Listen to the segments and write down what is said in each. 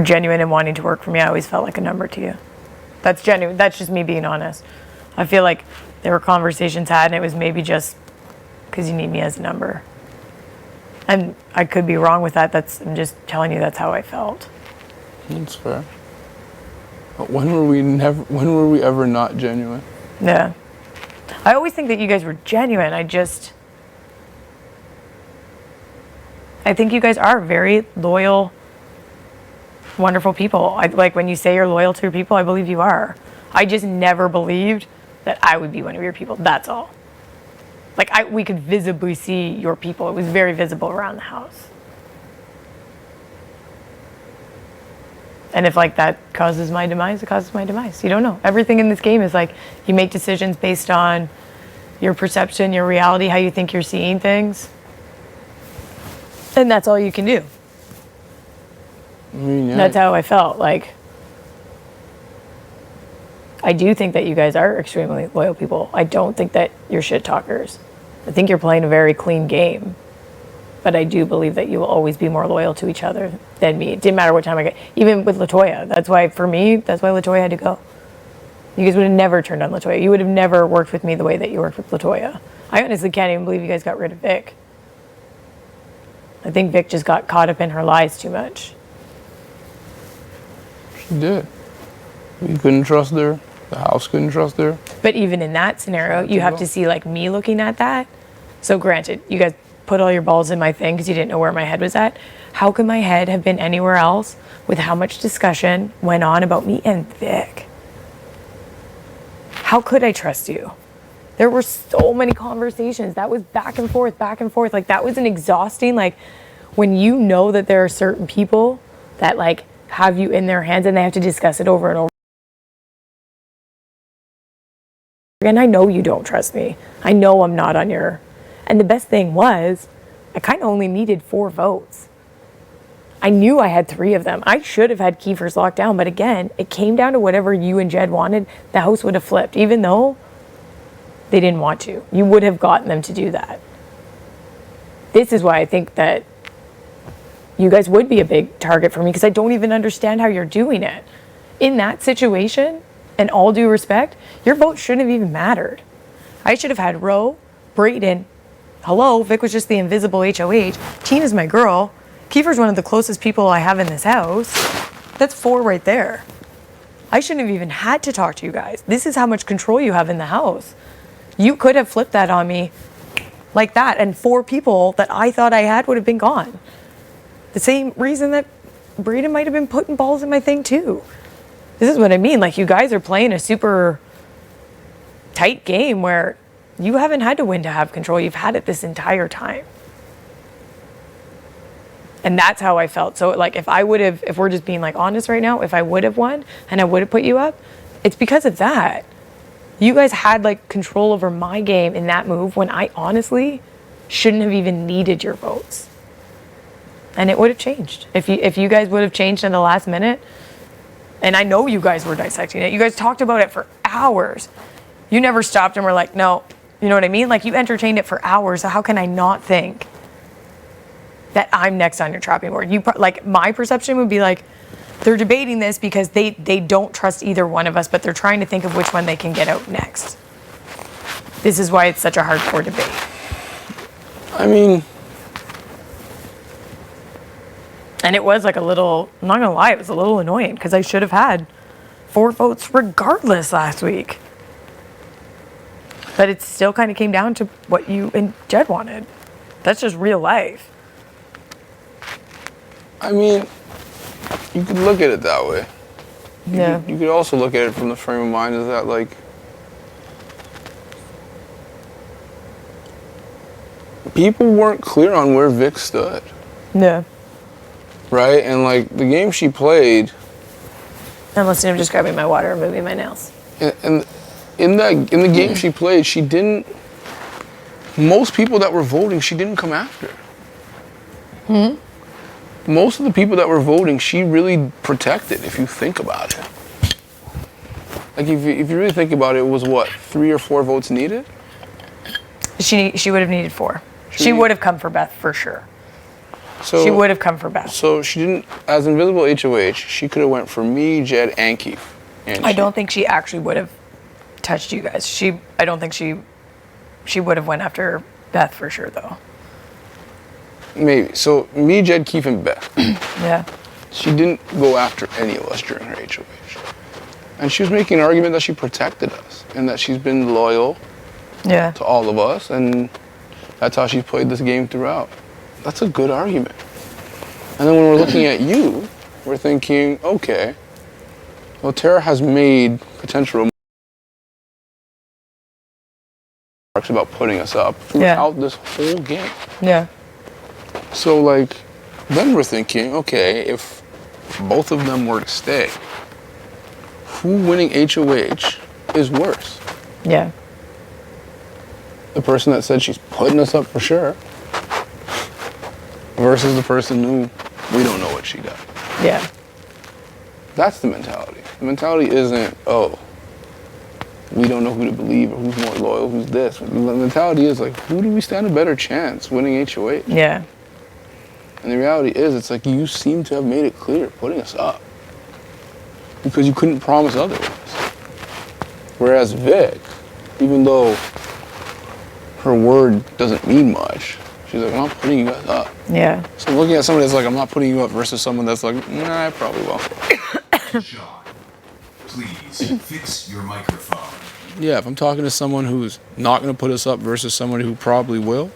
genuine and wanting to work for me, I always felt like a number to you. That's genuine. That's just me being honest. I feel like there were conversations had, and it was maybe just because you need me as a number. And I could be wrong with that. I'm just telling you that's how I felt. That's fair. But when were we ever not genuine? Yeah. I always think that you guys were genuine. I think you guys are very loyal, wonderful people. Like when you say you're loyal to your people, I believe you are. I just never believed that I would be one of your people. That's all. Like we could visibly see your people. It was very visible around the house. And if like that causes my demise, it causes my demise. You don't know. Everything in this game is like you make decisions based on your perception, your reality, how you think you're seeing things. And that's all you can do. I mean, yeah. That's how I felt. Like, I do think that you guys are extremely loyal people. I don't think that you're shit talkers. I think you're playing a very clean game. But I do believe that you will always be more loyal to each other than me. It didn't matter what time I got. Even with LaToya. That's why LaToya had to go. You guys would have never turned on LaToya. You would have never worked with me the way that you worked with LaToya. I honestly can't even believe you guys got rid of Vic. I think Vic just got caught up in her lies too much. She did. We couldn't trust her. The house couldn't trust her. But even in that scenario, you have to see like me looking at that. So granted, you guys put all your balls in my thing because you didn't know where my head was at. How could my head have been anywhere else with how much discussion went on about me and Vic? How could I trust you? There were so many conversations. That was back and forth, back and forth. Like that was an exhausting, like when you know that there are certain people that like have you in their hands and they have to discuss it over and over. And I know you don't trust me. I know I'm not on your... And the best thing was, I kind of only needed 4 votes. I knew I had 3 of them. I should have had Kiefer's locked down, but again, it came down to whatever you and Jed wanted. The house would have flipped, even though they didn't want to. You would have gotten them to do that. This is why I think that you guys would be a big target for me, because I don't even understand how you're doing it. In that situation, and all due respect, your vote shouldn't have even mattered. I should have had Ro, Brayden. Hello, Vic was just the invisible HOH. Tina's my girl. Kiefer's one of the closest people I have in this house. That's 4 right there. I shouldn't have even had to talk to you guys. This is how much control you have in the house. You could have flipped that on me like that, and 4 people that I thought I had would have been gone. The same reason that Brayden might have been putting balls in my thing too. This is what I mean. Like, you guys are playing a super tight game where you haven't had to win to have control. You've had it this entire time. And that's how I felt. So like if we're just being like honest right now, if I would have won and I would have put you up, it's because of that. You guys had like control over my game in that move when I honestly shouldn't have even needed your votes. And it would have changed. If you guys would have changed in the last minute, and I know you guys were dissecting it. You guys talked about it for hours. You never stopped and were like, no, you know what I mean? Like, you entertained it for hours. So how can I not think that I'm next on your chopping board? Like, my perception would be like, they're debating this because they don't trust either one of us, but they're trying to think of which one they can get out next. This is why it's such a hardcore debate. I mean... And it was like a little, I'm not gonna lie, it was a little annoying because I should have had 4 votes regardless last week. But it still kind of came down to what you and Jed wanted. That's just real life. I mean, you could look at it that way. Yeah. You could also look at it from the frame of mind is that, like, people weren't clear on where Vic stood. Yeah. Right? And, like, the game she played... Unless I'm just grabbing my water and moving my nails. And in the game she played, she didn't... Most people that were voting, she didn't come after. Most of the people that were voting, she really protected, if you think about it. Like, if you really think about it, it was, what, 3 or 4 votes needed? She would have needed 4. She would have come for Beth, for sure. So She would have come for Beth. So she didn't, as invisible HOH, she could have went for me, Jed, and Keith. And I don't think she actually would have touched you guys. I don't think she would have went after Beth for sure, though. Maybe. So me, Jed, Keith, and Beth. Yeah. She didn't go after any of us during her HOH. And she was making an argument that she protected us and that she's been loyal Yeah. to all of us, and that's how she's played this game throughout. That's a good argument. And then when we're looking at you, we're thinking, okay, well, Tera has made potential remarks about putting us up throughout this whole game. Yeah. So, like, then we're thinking, okay, if both of them were to stay, who winning HOH is worse? Yeah. The person that said she's putting us up for sure versus the person who we don't know what she got. Yeah. That's the mentality. The mentality isn't, oh, we don't know who to believe or who's more loyal, who's this. The mentality is like, who do we stand a better chance winning HOH? Yeah. And the reality is, it's like you seem to have made it clear putting us up because you couldn't promise otherwise. Whereas Vic, even though her word doesn't mean much, she's like, I'm not putting you guys up. Yeah. So looking at somebody that's like, I'm not putting you up versus someone that's like, nah, I probably will. John, please fix your microphone. Yeah, if I'm talking to someone who's not going to put us up versus somebody who probably will,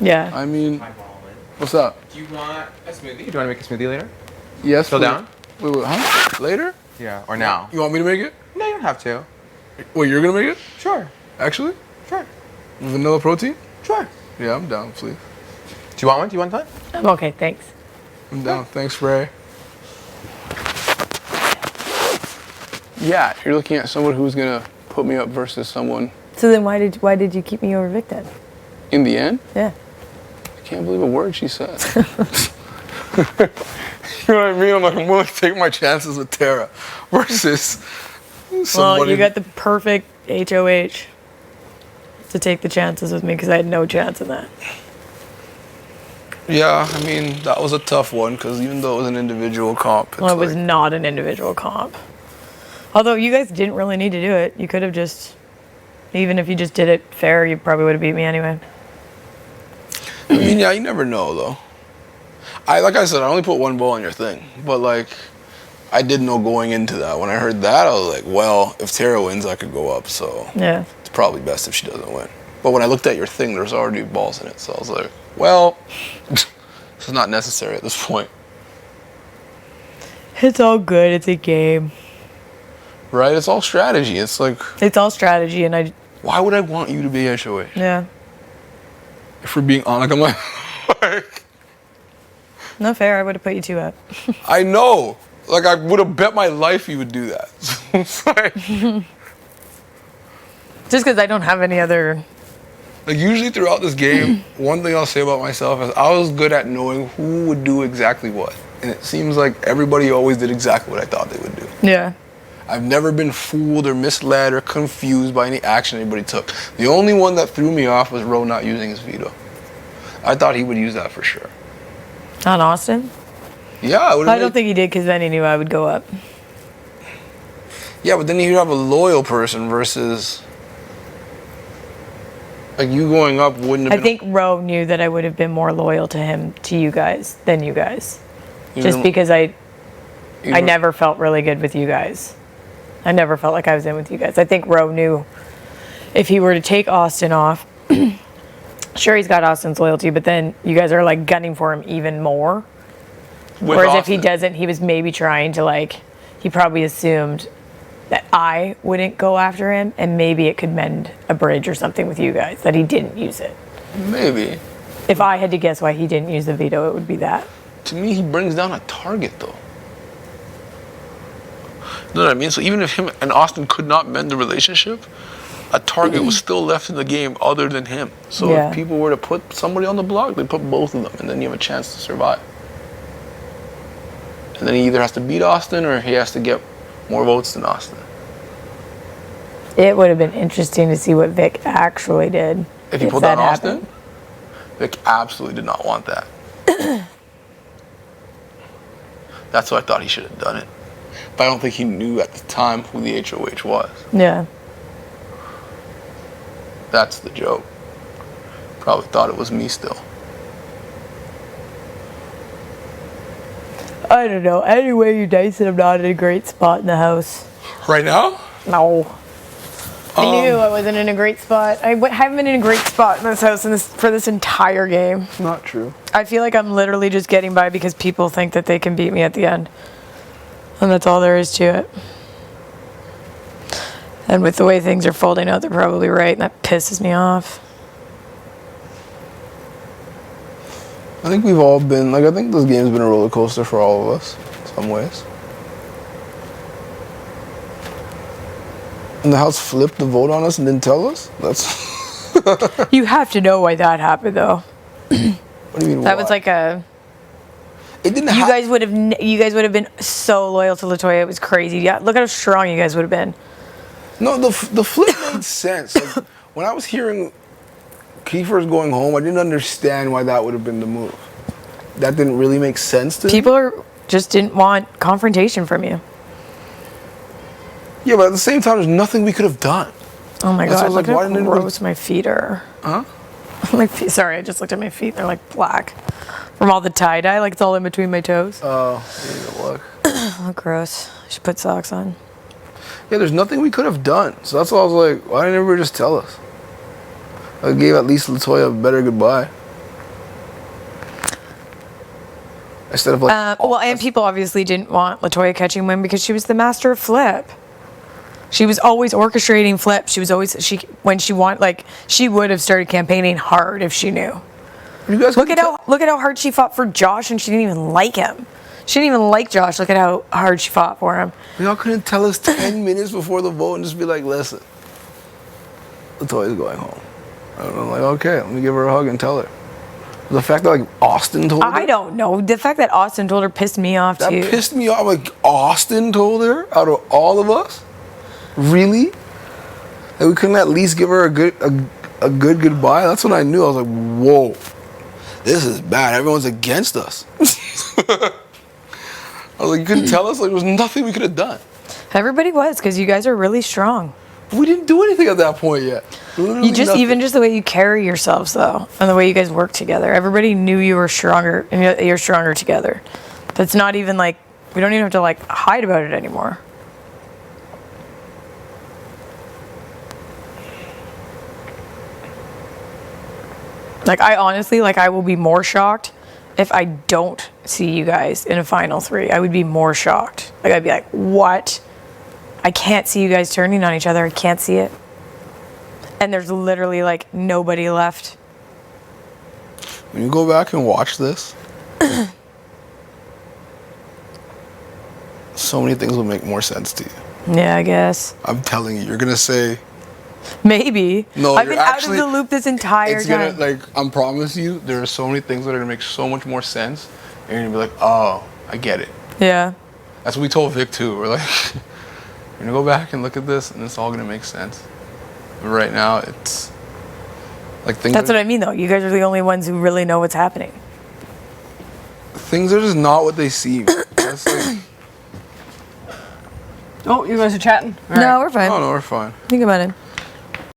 Yeah. I mean, My wallet. what's up? Do you want a smoothie? Do you want to make a smoothie later? Yes, Still please. down? Wait, huh? Later? Yeah. Or now? You want me to make it? No, you don't have to. Wait, you're going to make it? Sure. Actually? Sure. Vanilla protein? Sure. Yeah, I'm down, please. Do you want one? Do you want that? I'm okay, thanks. I'm down. Thanks, Ray. Yeah, you're looking at someone who's gonna put me up versus someone So then why did you keep me over Vic then? in the end. Yeah. I can't believe a word she said. You know what I mean? I'm like, I'm willing to take my chances with Tera versus somebody. Well, you got the perfect HOH to take the chances with me because I had no chance in that. Yeah, I mean, that was a tough one because even though it was an individual comp, it's Well, it was like, not an individual comp. Although you guys didn't really need to do it. You could have just, even if you just did it fair, you probably would have beat me anyway. I mean, yeah, you never know though. Like I said, I only put one ball on your thing, but like, I didn't know going into that. When I heard that, I was like, well, if Tera wins, I could go up, so Yeah. it's probably best if she doesn't win. But when I looked at your thing, there's already balls in it, so I was like, well, this is not necessary at this point. It's all good. It's a game. Right? It's all strategy. It's like, It's all strategy, and why would I want you to be HOH? yeah. If we're being honest, I'm like, No fair. I would have put you two up. I know. Like, I would have bet my life you would do that. So it's like, Just because I don't have any other. like, usually throughout this game, one thing I'll say about myself is I was good at knowing who would do exactly what. And it seems like everybody always did exactly what I thought they would do. Yeah. I've never been fooled or misled or confused by any action anybody took. The only one that threw me off was Ro not using his veto. I thought he would use that for sure. On Austin? Yeah, I would. I don't think he did because then he knew I would go up. Yeah, but then you'd have a loyal person versus, like, you going up wouldn't have I been. think Ro knew that I would have been more loyal to him, to you guys, than you guys. You Just know- because I you know- never felt really good with you guys. I never felt like I was in with you guys. I think Ro knew if he were to take Austin off, sure, he's got Austin's loyalty, but then you guys are like gunning for him even more. with Whereas if he Austin. doesn't, he was maybe trying to like, he probably assumed that I wouldn't go after him and maybe it could mend a bridge or something with you guys, that he didn't use it. Maybe. If I had to guess why he didn't use the veto, it would be that. To me, he brings down a target, though. You know what I mean? So even if him and Austin could not mend the relationship, a target was still left in the game other than him. So Yeah. if people were to put somebody on the block, they put both of them, and then you have a chance to survive. And then he either has to beat Austin or he has to get more votes than Austin. It would have been interesting to see what Vic actually did. If he pulled down that Austin, happened. Vic absolutely did not want that. That's what I thought he should have done it. But I don't think he knew at the time who the HOH was. Yeah. That's the joke. Probably thought it was me still. I don't know. Anyway, you dice it. I'm not in a great spot in the house. Right now? No. I knew I wasn't in a great spot. I haven't been in a great spot in this house for this entire game. Not true. I feel like I'm literally just getting by because people think that they can beat me at the end. And that's all there is to it. And with the way things are folding out, they're probably right, and that pisses me off. I think we've all been, I think this game's been a roller coaster for all of us, in some ways. And the house flipped the vote on us and didn't tell us? That's... You have to know why that happened, though. What do you mean, That why? was like a... It didn't You guys would have been so loyal to LaToya. It was crazy. Yeah, look how strong you guys would have been. No, the flip made sense. Like, when I was hearing Kiefer's going home, I didn't understand why that would have been the move. That didn't really make sense to me. People just didn't want confrontation from you. Yeah, but at the same time, there's nothing we could have done. Oh my That's why I god, was look like, why how didn't anybody- gross my feet are. Huh? My feet, sorry, I just looked at my feet. They're like black from all the tie-dye. Like it's all in between my toes. Oh, look. Oh, gross. I should put socks on. Yeah, there's nothing we could have done. So that's why I was like, why didn't everybody just tell us? I gave at least LaToya a better goodbye. Instead of like... Well, and people obviously didn't want LaToya catching win because she was the master of flip. She was always orchestrating flip. She was always when she she would have started campaigning hard if she knew. You guys Look at how hard she fought for Josh, and she didn't even like him. She didn't even like Josh. Look at how hard she fought for him. y'all couldn't tell us 10 minutes before the vote and just be like, listen, LaToya's going home. And I'm like, okay, let me give her a hug and tell her. The fact that like Austin told her. I don't know. The fact that Austin told her pissed me off That too. pissed me off. Like Austin told her out of all of us. Really? That we couldn't at least give her a good goodbye? That's when I knew. I was like, whoa, this is bad. Everyone's against us. I was like, you couldn't tell us? Like, there was nothing we could have done. Everybody was, because you guys are really strong. We didn't do anything at that point yet. Literally You just nothing. even just the way you carry yourselves though, and the way you guys work together. Everybody knew you were stronger, and you're stronger together. That's not even like we don't even have to like hide about it anymore. Like I honestly, like I will be more shocked if I don't see you guys in a final three. I would be more shocked. Like I'd be like, what? I can't see you guys turning on each other. I can't see it. And there's literally like nobody left. When you go back and watch this, so many things will make more sense to you. Yeah, I guess. I'm telling you, you're gonna say, Maybe. no, I've you're been actually, out of the loop this entire it's time. gonna, like, I'm promise you, there are so many things that are gonna make so much more sense. And you're gonna be like, oh, I get it. Yeah. That's what we told Vic too. We're like, you're gonna go back and look at this and it's all gonna make sense. But right now, it's like things. That's what I mean though. You guys are the only ones who really know what's happening. Things are just not what they seem. That's like, Oh, you guys are chatting? All No, right. we're fine. oh no, we're fine. Think about it.